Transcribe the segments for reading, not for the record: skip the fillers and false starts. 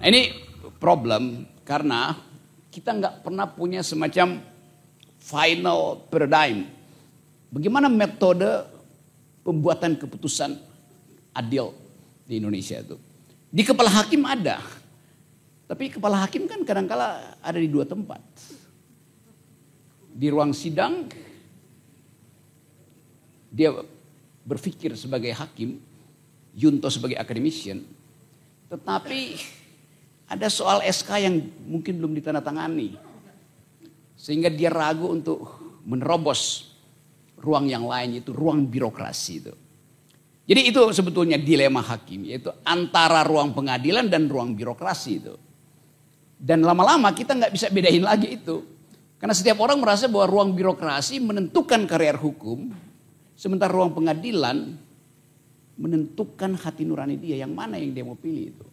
Ini problem karena kita nggak pernah punya semacam final paradigm. Bagaimana metode pembuatan keputusan adil di Indonesia itu. Di kepala hakim ada. Tapi kepala hakim kan kadang-kala ada di dua tempat. Di ruang sidang dia berpikir sebagai hakim, Yunto sebagai akademisian. Tetapi ada soal SK yang mungkin belum ditandatangani. Sehingga dia ragu untuk menerobos ruang yang lain, yaitu ruang birokrasi itu. Jadi itu sebetulnya dilema hakim, yaitu antara ruang pengadilan dan ruang birokrasi itu. Dan lama-lama kita nggak bisa bedain lagi itu. Karena setiap orang merasa bahwa ruang birokrasi menentukan karier hukum, sementara ruang pengadilan menentukan hati nurani dia, yang mana yang dia mau pilih itu.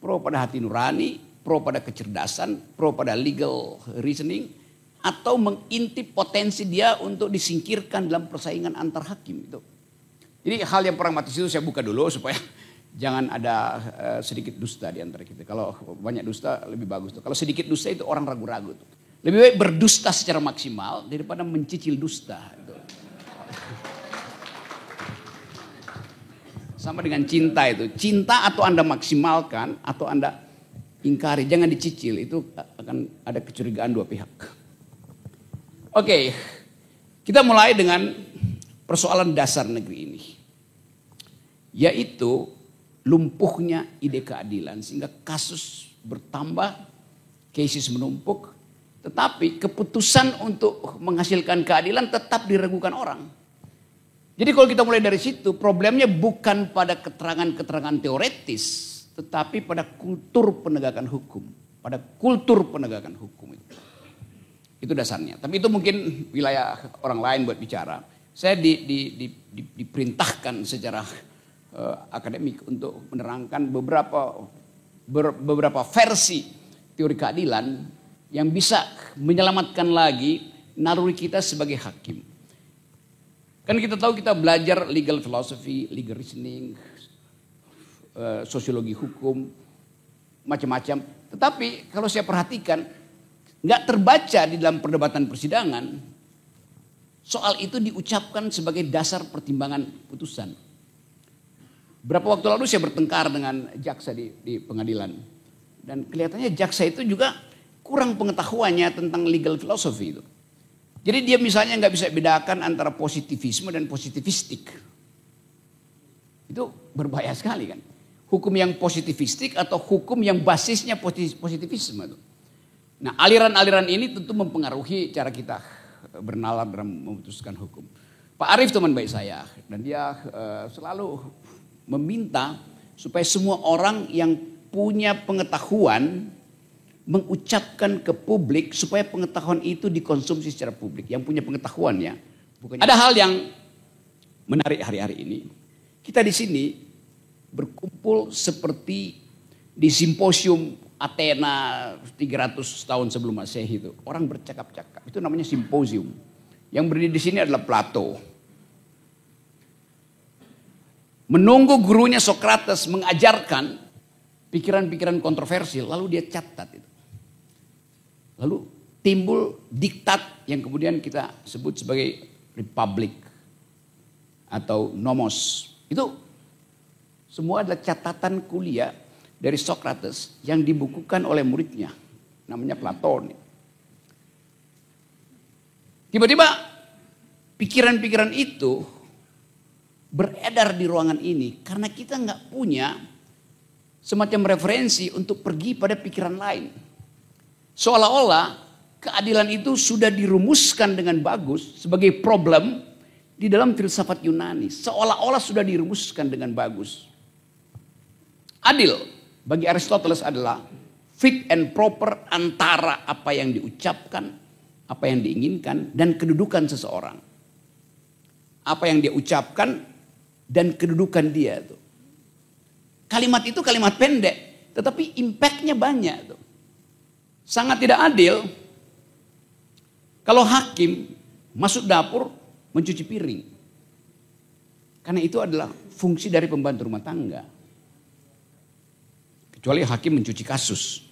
Pro pada hati nurani, pro pada kecerdasan, pro pada legal reasoning, atau mengintip potensi dia untuk disingkirkan dalam persaingan antar hakim itu. Jadi hal yang pragmatis itu saya buka dulu supaya jangan ada sedikit dusta di antara kita. Kalau banyak dusta lebih bagus tuh. Kalau sedikit dusta itu orang ragu-ragu tuh. Lebih baik berdusta secara maksimal daripada mencicil dusta. Itu. Sama dengan cinta itu. Cinta atau Anda maksimalkan atau Anda ingkari. Jangan dicicil. Itu akan ada kecurigaan dua pihak. Oke. Kita mulai dengan persoalan dasar negeri ini. Yaitu lumpuhnya ide keadilan. Sehingga kasus bertambah. Cases menumpuk. Tetapi keputusan untuk menghasilkan keadilan tetap diragukan orang. Jadi kalau kita mulai dari situ, problemnya bukan pada keterangan-keterangan teoretis, tetapi pada kultur penegakan hukum. Pada kultur penegakan hukum itu. Itu dasarnya. Tapi itu mungkin wilayah orang lain buat bicara. Saya diperintahkan secara akademik untuk menerangkan beberapa versi teori keadilan yang bisa menyelamatkan lagi naluri kita sebagai hakim. Kan kita tahu kita belajar legal philosophy, legal reasoning, sosiologi hukum, macam-macam. Tetapi kalau saya perhatikan, nggak terbaca di dalam perdebatan persidangan, soal itu diucapkan sebagai dasar pertimbangan putusan. Berapa waktu lalu saya bertengkar dengan jaksa di pengadilan. Dan kelihatannya jaksa itu juga kurang pengetahuannya tentang legal philosophy itu. Jadi dia misalnya nggak bisa bedakan antara positivisme dan positivistik. Itu berbahaya sekali kan. Hukum yang positivistik atau hukum yang basisnya positivisme. Nah aliran-aliran ini tentu mempengaruhi cara kita bernalar dalam memutuskan hukum. Pak Arief teman baik saya. Dan dia selalu meminta supaya semua orang yang punya pengetahuan mengucapkan ke publik supaya pengetahuan itu dikonsumsi secara publik. Yang punya pengetahuan ya. Ada hal yang menarik hari-hari ini. Kita di sini berkumpul seperti di simposium Athena 300 tahun sebelum Masehi itu. Orang bercakap-cakap. Itu namanya simposium. Yang berdiri di sini adalah Plato. Menunggu gurunya Socrates mengajarkan pikiran-pikiran kontroversial. Lalu dia catat itu. Lalu timbul diktat yang kemudian kita sebut sebagai republik atau nomos. Itu semua adalah catatan kuliah dari Socrates yang dibukukan oleh muridnya. Namanya Platon. Tiba-tiba pikiran-pikiran itu beredar di ruangan ini karena kita nggak punya semacam referensi untuk pergi pada pikiran lain. Seolah-olah keadilan itu sudah dirumuskan dengan bagus sebagai problem di dalam filsafat Yunani. Seolah-olah sudah dirumuskan dengan bagus. Adil bagi Aristoteles adalah fit and proper antara apa yang diucapkan, apa yang diinginkan, dan kedudukan seseorang. Apa yang dia ucapkan dan kedudukan dia. Kalimat itu kalimat pendek, tetapi impactnya banyak. Sangat tidak adil kalau hakim masuk dapur mencuci piring. Karena itu adalah fungsi dari pembantu rumah tangga. Kecuali hakim mencuci kasus.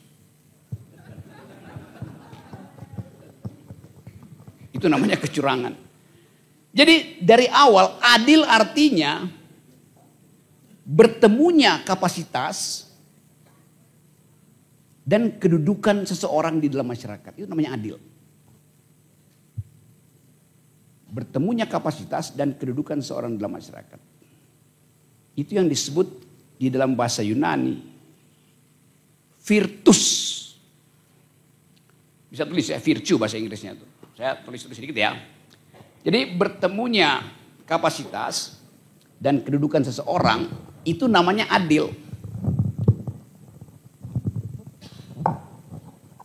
Itu namanya kecurangan. Jadi dari awal adil artinya bertemunya kapasitas dan kedudukan seseorang di dalam masyarakat. Itu namanya adil. Bertemunya kapasitas dan kedudukan seorang dalam masyarakat. Itu yang disebut di dalam bahasa Yunani virtus. Bisa tulis ya virtue bahasa Inggrisnya tuh. Saya tulis sedikit ya. Jadi bertemunya kapasitas dan kedudukan seseorang itu namanya adil.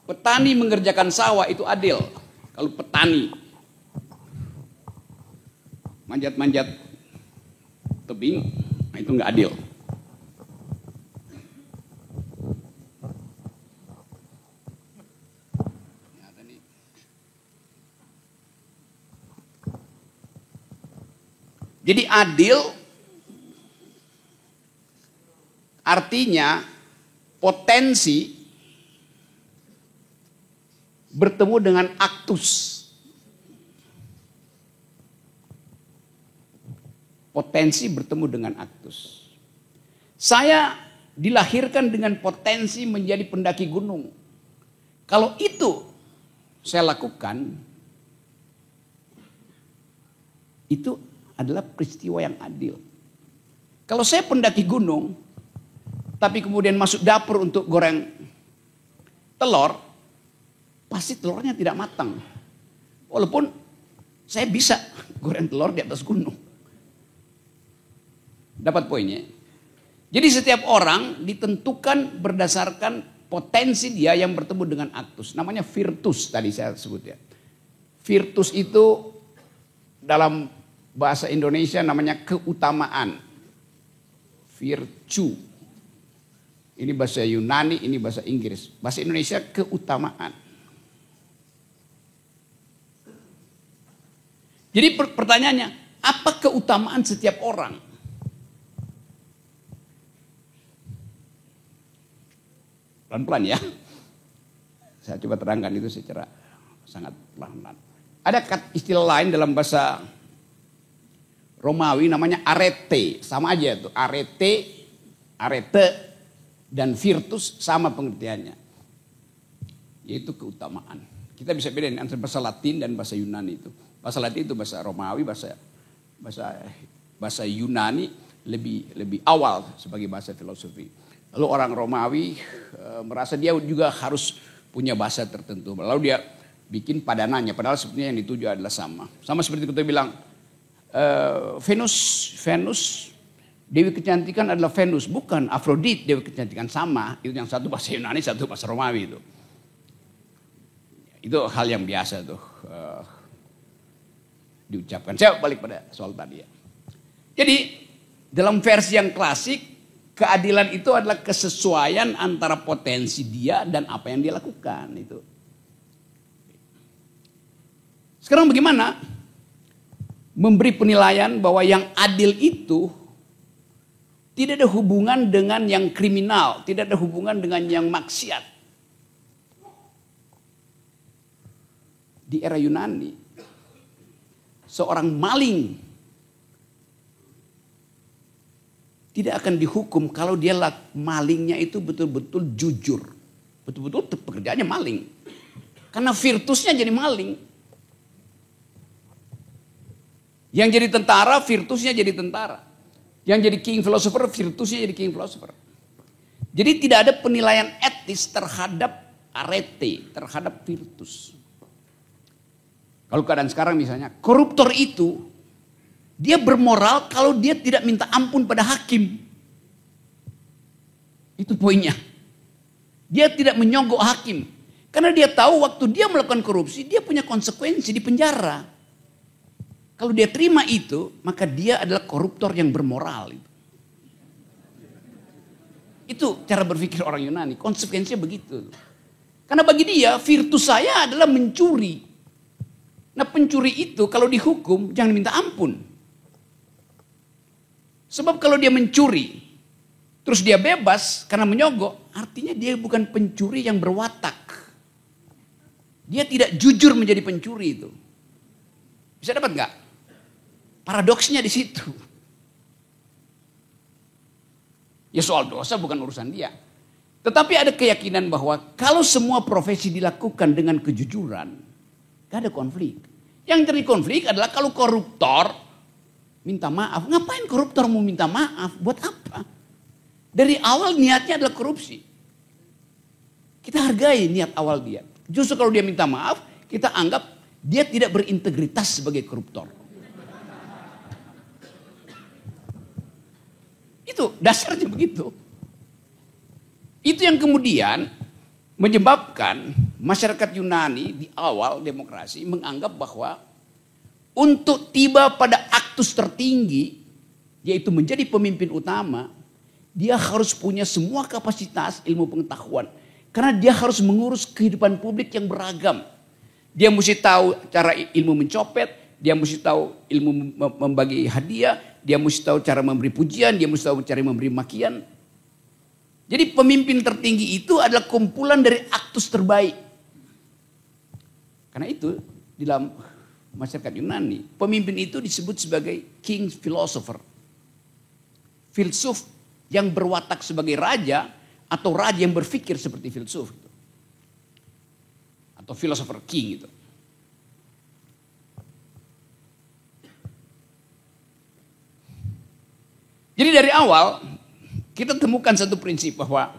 Petani mengerjakan sawah itu adil. Kalau petani manjat-manjat tebing, nah itu nggak adil. Jadi adil artinya potensi bertemu dengan aktus. Potensi bertemu dengan aktus. Saya dilahirkan dengan potensi menjadi pendaki gunung. Kalau itu saya lakukan, itu adalah peristiwa yang adil. Kalau saya pendaki gunung, tapi kemudian masuk dapur untuk goreng telur, pasti telurnya tidak matang. Walaupun saya bisa goreng telur di atas gunung. Dapat poinnya? Jadi setiap orang ditentukan berdasarkan potensi dia yang bertemu dengan aktus. Namanya virtus tadi saya sebut ya. Virtus itu dalam bahasa Indonesia namanya keutamaan. Virtue. Ini bahasa Yunani, ini bahasa Inggris. Bahasa Indonesia keutamaan. Jadi pertanyaannya, apa keutamaan setiap orang? Pelan-pelan ya. Saya coba terangkan itu secara sangat pelan-pelan. Ada istilah lain dalam bahasa Romawi namanya arete. Sama aja tuh. Arete dan virtus sama pengertiannya. Yaitu keutamaan. Kita bisa bedain antara bahasa Latin dan bahasa Yunani itu. Bahasa Latin itu bahasa Romawi, bahasa Yunani lebih awal sebagai bahasa filosofi. Lalu orang Romawi merasa dia juga harus punya bahasa tertentu. Lalu dia bikin padanannya. Padahal sebenarnya yang dituju adalah sama. Sama seperti kita bilang Venus, Dewi kecantikan adalah Venus. Bukan Afrodit, Dewi kecantikan sama. Itu yang satu bahasa Yunani, satu bahasa Romawi itu. Itu hal yang biasa tuh diucapkan. Saya balik pada soal tadi ya. Jadi dalam versi yang klasik, keadilan itu adalah kesesuaian antara potensi dia dan apa yang dia lakukan itu. Sekarang bagaimana memberi penilaian bahwa yang adil itu tidak ada hubungan dengan yang kriminal, tidak ada hubungan dengan yang maksiat. Di era Yunani, seorang maling tidak akan dihukum kalau dia malingnya itu betul-betul jujur. Betul-betul pekerjaannya maling. Karena virtusnya jadi maling. Yang jadi tentara, virtusnya jadi tentara. Yang jadi king philosopher, virtusnya jadi king philosopher. Jadi tidak ada penilaian etis terhadap arete, terhadap virtus. Kalau keadaan sekarang misalnya, koruptor itu dia bermoral kalau dia tidak minta ampun pada hakim. Itu poinnya. Dia tidak menyogok hakim. Karena dia tahu waktu dia melakukan korupsi, dia punya konsekuensi di penjara. Kalau dia terima itu, maka dia adalah koruptor yang bermoral. Itu cara berpikir orang Yunani. Konsekuensinya begitu. Karena bagi dia, virtus saya adalah mencuri. Nah pencuri itu kalau dihukum, jangan minta ampun. Sebab kalau dia mencuri, terus dia bebas karena menyogok, artinya dia bukan pencuri yang berwatak. Dia tidak jujur menjadi pencuri itu. Bisa dapat nggak? Paradoksnya di situ. Ya soal dosa bukan urusan dia. Tetapi ada keyakinan bahwa kalau semua profesi dilakukan dengan kejujuran, gak ada konflik. Yang jadi konflik adalah kalau koruptor minta maaf. Ngapain koruptor mau minta maaf? Buat apa? Dari awal niatnya adalah korupsi. Kita hargai niat awal dia. Justru kalau dia minta maaf, kita anggap dia tidak berintegritas sebagai koruptor. Itu dasarnya begitu. Itu yang kemudian menyebabkan masyarakat Yunani di awal demokrasi menganggap bahwa untuk tiba pada aktus tertinggi, yaitu menjadi pemimpin utama, dia harus punya semua kapasitas ilmu pengetahuan. Karena dia harus mengurus kehidupan publik yang beragam. Dia mesti tahu cara ilmu mencopet, dia mesti tahu ilmu membagi hadiah, dia mesti tahu cara memberi pujian, dia mesti tahu cara memberi makian. Jadi pemimpin tertinggi itu adalah kumpulan dari aktus terbaik. Karena itu di dalam masyarakat Yunani, pemimpin itu disebut sebagai king philosopher. Filsuf yang berwatak sebagai raja atau raja yang berpikir seperti filsuf. Atau philosopher king itu. Jadi dari awal kita temukan satu prinsip bahwa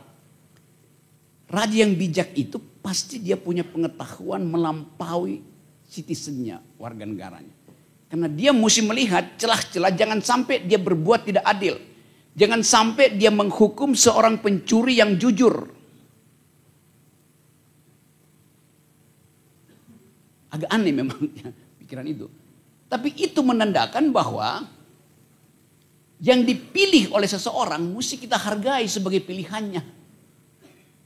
raja yang bijak itu pasti dia punya pengetahuan melampaui citizennya, warga negaranya. Karena dia mesti melihat celah-celah, jangan sampai dia berbuat tidak adil. Jangan sampai dia menghukum seorang pencuri yang jujur. Agak aneh memang pikiran itu. Tapi itu menandakan bahwa yang dipilih oleh seseorang mesti kita hargai sebagai pilihannya.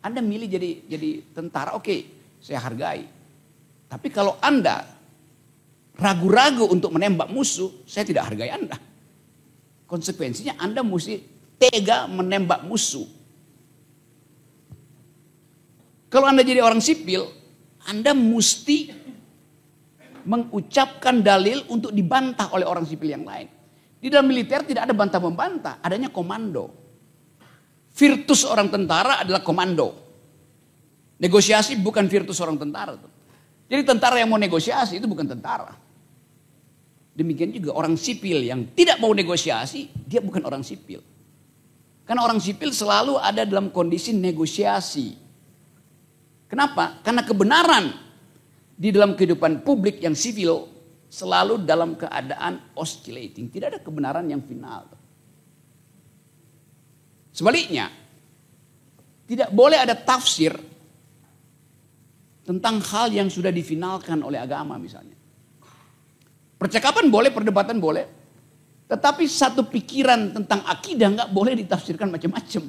Anda milih jadi tentara, oke, saya hargai. Tapi kalau Anda ragu-ragu untuk menembak musuh, saya tidak hargai Anda. Konsekuensinya Anda mesti tega menembak musuh. Kalau Anda jadi orang sipil, Anda mesti mengucapkan dalil untuk dibantah oleh orang sipil yang lain. Di dalam militer tidak ada bantah-membantah, adanya komando. Virtus orang tentara adalah komando. Negosiasi bukan virtus orang tentara. Jadi tentara yang mau negosiasi itu bukan tentara. Demikian juga orang sipil yang tidak mau negosiasi, dia bukan orang sipil. Karena orang sipil selalu ada dalam kondisi negosiasi. Kenapa? Karena kebenaran di dalam kehidupan publik yang sivil selalu dalam keadaan oscillating. Tidak ada kebenaran yang final. Sebaliknya, tidak boleh ada tafsir tentang hal yang sudah difinalkan oleh agama misalnya. Percakapan boleh, perdebatan boleh. Tetapi satu pikiran tentang akidah nggak boleh ditafsirkan macam-macam.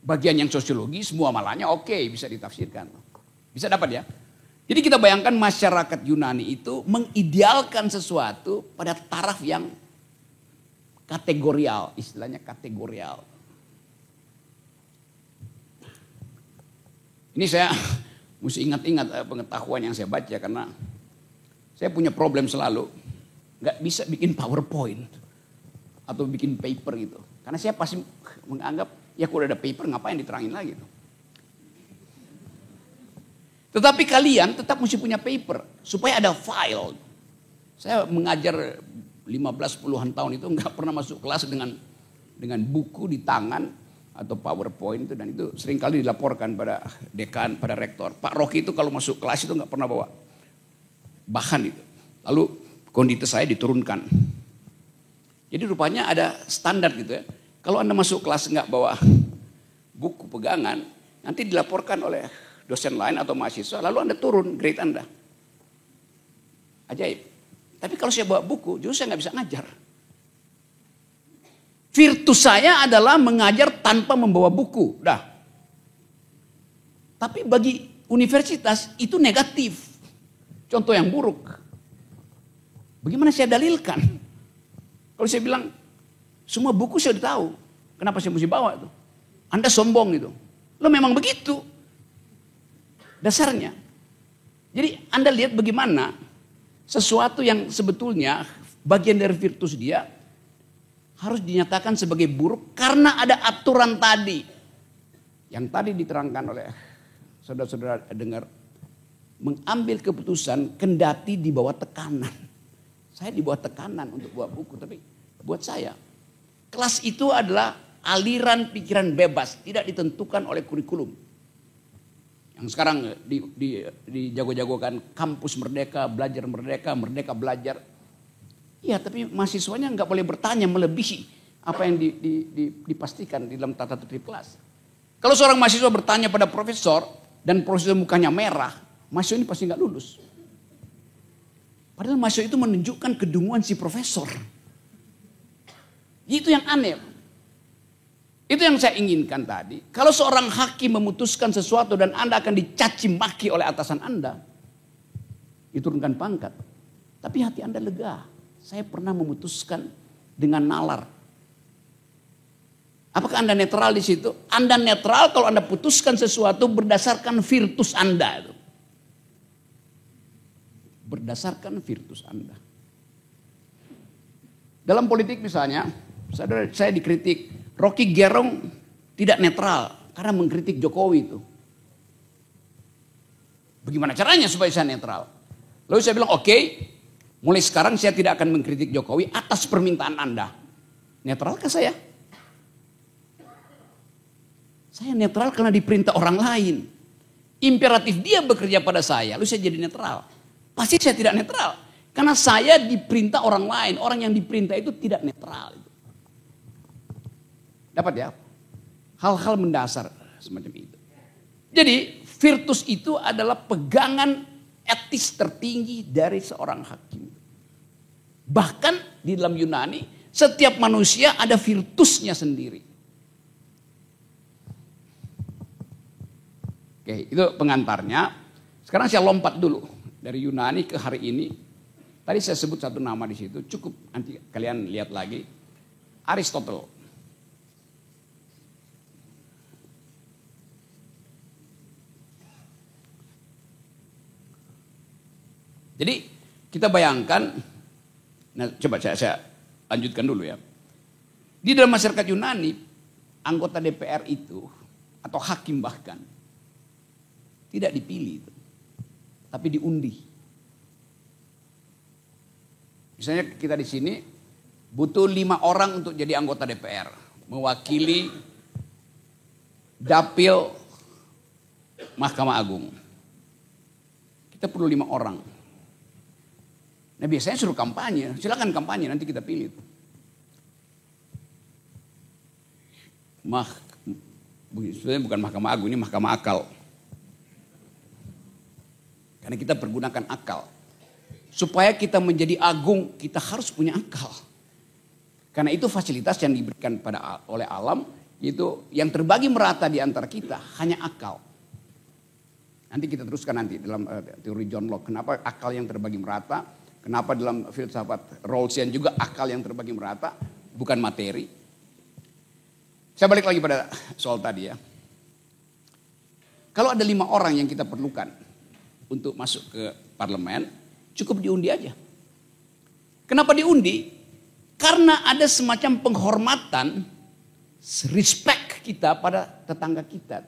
Bagian yang sosiologi semua malahnya oke, bisa ditafsirkan. Bisa dapat ya. Jadi kita bayangkan masyarakat Yunani itu mengidealkan sesuatu pada taraf yang kategorial. Istilahnya kategorial. Ini saya mesti ingat-ingat pengetahuan yang saya baca karena saya punya problem selalu, nggak bisa bikin PowerPoint atau bikin paper gitu. Karena saya pasti menganggap, ya kalau ada paper ngapain diterangin lagi. Tetapi kalian tetap mesti punya paper, supaya ada file. Saya mengajar 15 puluhan tahun itu nggak pernah masuk kelas dengan buku di tangan atau PowerPoint itu, dan itu seringkali dilaporkan pada dekan, pada rektor. Pak Rocky itu kalau masuk kelas itu nggak pernah bawa bahan itu. Lalu kondite saya diturunkan. Jadi rupanya ada standar gitu ya. Kalau Anda masuk kelas nggak bawa buku pegangan, nanti dilaporkan oleh dosen lain atau mahasiswa, lalu Anda turun grade Anda. Ajaib. Tapi kalau saya bawa buku, justru saya nggak bisa ngajar. Virtus saya adalah mengajar tanpa membawa buku. Dah. Tapi bagi universitas itu negatif. Contoh yang buruk. Bagaimana saya dalilkan? Kalau saya bilang, semua buku saya sudah tahu. Kenapa saya mesti bawa itu? Anda sombong itu. Lo memang begitu. Dasarnya. Jadi Anda lihat bagaimana sesuatu yang sebetulnya bagian dari virtus dia harus dinyatakan sebagai buruk karena ada aturan tadi. Yang tadi diterangkan oleh saudara-saudara dengar. Mengambil keputusan kendati di bawah tekanan. Saya di bawah tekanan untuk buat buku. Tapi buat saya kelas itu adalah aliran pikiran bebas. Tidak ditentukan oleh kurikulum. Yang sekarang dijago-jagokan kampus merdeka, merdeka belajar. Iya, tapi mahasiswanya nggak boleh bertanya melebihi apa yang dipastikan di dalam tata tertib kelas. Kalau seorang mahasiswa bertanya pada profesor dan profesor mukanya merah, mahasiswa ini pasti nggak lulus. Padahal mahasiswa itu menunjukkan kedunguan si profesor. Itu yang aneh. Itu yang saya inginkan tadi. Kalau seorang hakim memutuskan sesuatu dan Anda akan dicaci maki oleh atasan Anda, diturunkan pangkat. Tapi hati Anda lega. Saya pernah memutuskan dengan nalar. Apakah Anda netral di situ? Anda netral kalau Anda putuskan sesuatu berdasarkan virtus Anda. Berdasarkan virtus Anda. Dalam politik misalnya, saya dikritik. Rocky Gerung tidak netral karena mengkritik Jokowi itu. Bagaimana caranya supaya saya netral? Lalu saya bilang oke, mulai sekarang saya tidak akan mengkritik Jokowi atas permintaan Anda. Netralkah saya? Saya netral karena diperintah orang lain. Imperatif dia bekerja pada saya, lalu saya jadi netral. Pasti saya tidak netral. Karena saya diperintah orang lain, orang yang diperintah itu tidak netral. Dapat ya? Hal-hal mendasar semacam itu. Jadi virtus itu adalah pegangan etis tertinggi dari seorang hakim. Bahkan di dalam Yunani setiap manusia ada virtusnya sendiri. Oke, itu pengantarnya. Sekarang saya lompat dulu dari Yunani ke hari ini. Tadi saya sebut satu nama di situ, cukup nanti kalian lihat lagi. Aristoteles. Jadi kita bayangkan, nah coba saya lanjutkan dulu ya. Di dalam masyarakat Yunani, anggota DPR itu, atau hakim bahkan, tidak dipilih, tapi diundi. Misalnya kita di sini butuh 5 orang untuk jadi anggota DPR, mewakili dapil Mahkamah Agung. Kita perlu 5 orang. Nah biasanya suruh kampanye, silakan kampanye nanti kita pilih. Sebenarnya bukan Mahkamah Agung, ini Mahkamah Akal. Karena kita pergunakan akal. Supaya kita menjadi agung, kita harus punya akal. Karena itu fasilitas yang diberikan oleh alam, itu yang terbagi merata di antara kita hanya akal. Nanti kita teruskan nanti dalam teori John Locke, kenapa akal yang terbagi merata. Kenapa dalam filsafat Rawlsian juga akal yang terbagi merata, bukan materi. Saya balik lagi pada soal tadi ya. Kalau ada 5 orang yang kita perlukan untuk masuk ke parlemen, cukup diundi aja. Kenapa diundi? Karena ada semacam penghormatan, respect kita pada tetangga kita,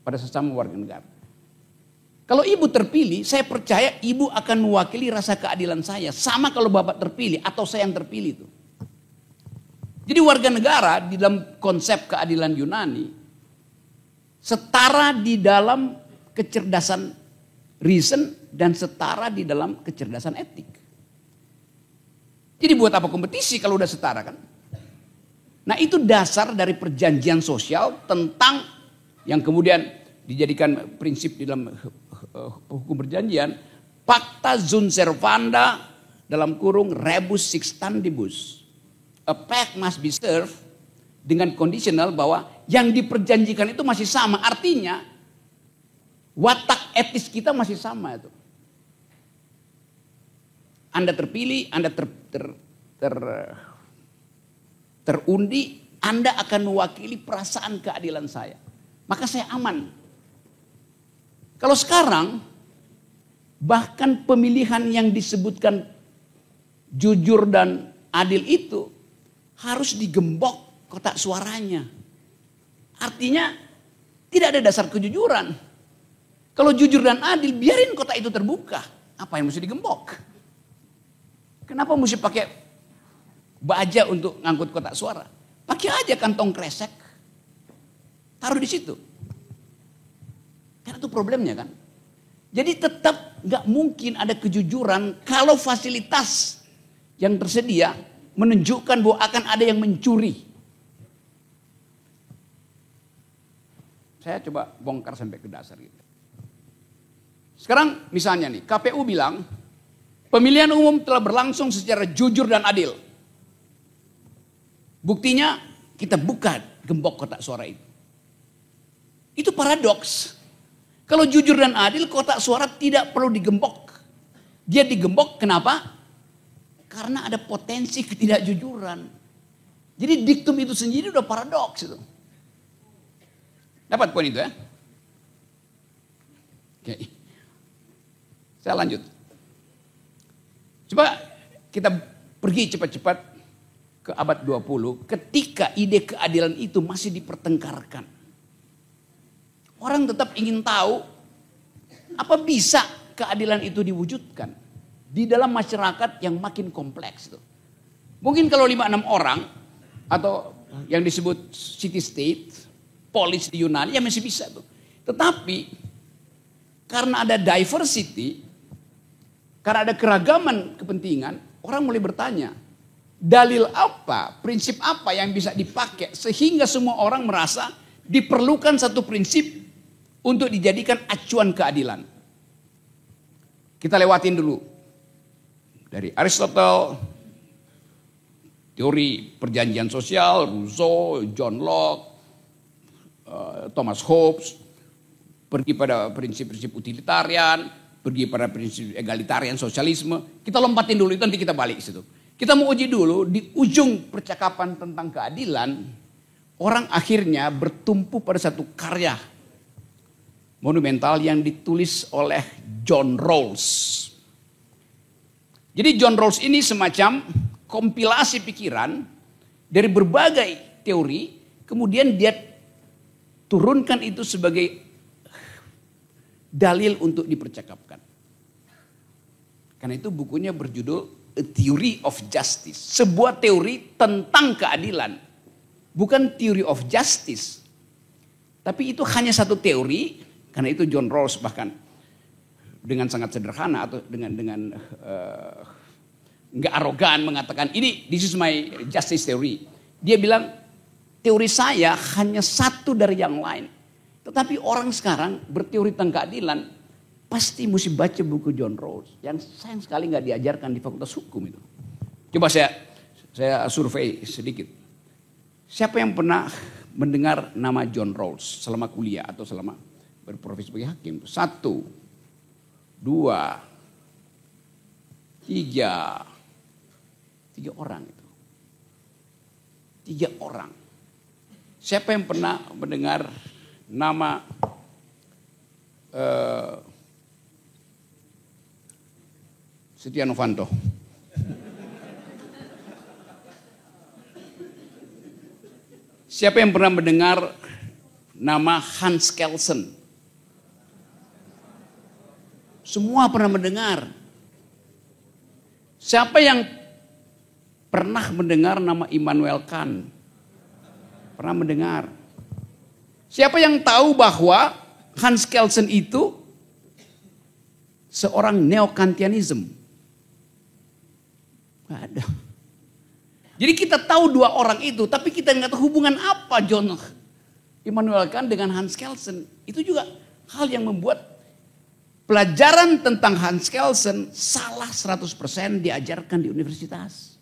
pada sesama warga negara. Kalau ibu terpilih, saya percaya ibu akan mewakili rasa keadilan saya. Sama kalau bapak terpilih atau saya yang terpilih itu. Jadi warga negara di dalam konsep keadilan Yunani, setara di dalam kecerdasan reason dan setara di dalam kecerdasan etik. Jadi buat apa kompetisi kalau udah setara kan? Nah itu dasar dari perjanjian sosial tentang yang kemudian dijadikan prinsip di dalam hukum perjanjian, pacta sunt servanda dalam kurung rebus sixtantibus. A pact must be served dengan conditional bahwa yang diperjanjikan itu masih sama. Artinya watak etis kita masih sama itu. Anda terpilih, Anda terundi Anda akan mewakili perasaan keadilan saya. Maka saya aman. Kalau sekarang, bahkan pemilihan yang disebutkan jujur dan adil itu harus digembok kotak suaranya. Artinya tidak ada dasar kejujuran. Kalau jujur dan adil, biarin kotak itu terbuka. Apa yang mesti digembok? Kenapa mesti pakai baja untuk ngangkut kotak suara? Pakai aja kantong kresek. Taruh di situ. Karena itu problemnya kan. Jadi tetap gak mungkin ada kejujuran kalau fasilitas yang tersedia menunjukkan bahwa akan ada yang mencuri. Saya coba bongkar sampai ke dasar gitu. Sekarang misalnya nih, KPU bilang pemilihan umum telah berlangsung secara jujur dan adil. Buktinya kita buka gembok kotak suara itu. Itu paradoks. Kalau jujur dan adil, kotak suara tidak perlu digembok. Dia digembok kenapa? Karena ada potensi ketidakjujuran. Jadi diktum itu sendiri udah paradoks itu. Dapat poin itu ya? Oke. Saya lanjut. Coba kita pergi cepat-cepat ke abad 20 ketika ide keadilan itu masih dipertengkarkan. Orang tetap ingin tahu apa bisa keadilan itu diwujudkan di dalam masyarakat yang makin kompleks itu. Mungkin kalau 5-6 orang atau yang disebut city state, polis di Yunani ya masih bisa tuh. Tetapi karena ada diversity, karena ada keragaman kepentingan, orang mulai bertanya, dalil apa, prinsip apa yang bisa dipakai sehingga semua orang merasa diperlukan satu prinsip untuk dijadikan acuan keadilan. Kita lewatin dulu. Dari Aristotle, teori perjanjian sosial, Rousseau, John Locke, Thomas Hobbes, pergi pada prinsip-prinsip utilitarian, pergi pada prinsip egalitarian sosialisme. Kita lompatin dulu itu, nanti kita balik ke situ. Kita mau uji dulu di ujung percakapan tentang keadilan, orang akhirnya bertumpu pada satu karya monumental yang ditulis oleh John Rawls. Jadi John Rawls ini semacam kompilasi pikiran dari berbagai teori, kemudian dia turunkan itu sebagai dalil untuk dipercakapkan. Karena itu bukunya berjudul A Theory of Justice, sebuah teori tentang keadilan. Bukan theory of justice, tapi itu hanya satu teori. Karena itu John Rawls bahkan dengan sangat sederhana atau dengan nggak arogan mengatakan ini this is my justice theory. Dia bilang teori saya hanya satu dari yang lain. Tetapi orang sekarang berteori tentang keadilan pasti mesti baca buku John Rawls yang sayang sekali nggak diajarkan di Fakultas Hukum itu. Coba saya survei sedikit. Siapa yang pernah mendengar nama John Rawls selama kuliah atau selama berprofesi sebagai hakim? 1, 2, 3 orang itu. 3 orang. Siapa yang pernah mendengar nama Setia Novanto? Siapa yang pernah mendengar nama Hans Kelsen? Semua pernah mendengar. Siapa yang pernah mendengar nama Immanuel Kant? Pernah mendengar. Siapa yang tahu bahwa Hans Kelsen itu seorang neo-Kantianism? Gak ada. Jadi kita tahu 2 orang itu, tapi kita nggak tahu hubungan apa John Immanuel Kant dengan Hans Kelsen. Itu juga hal yang membuat pelajaran tentang Hans Kelsen salah 100% diajarkan di universitas.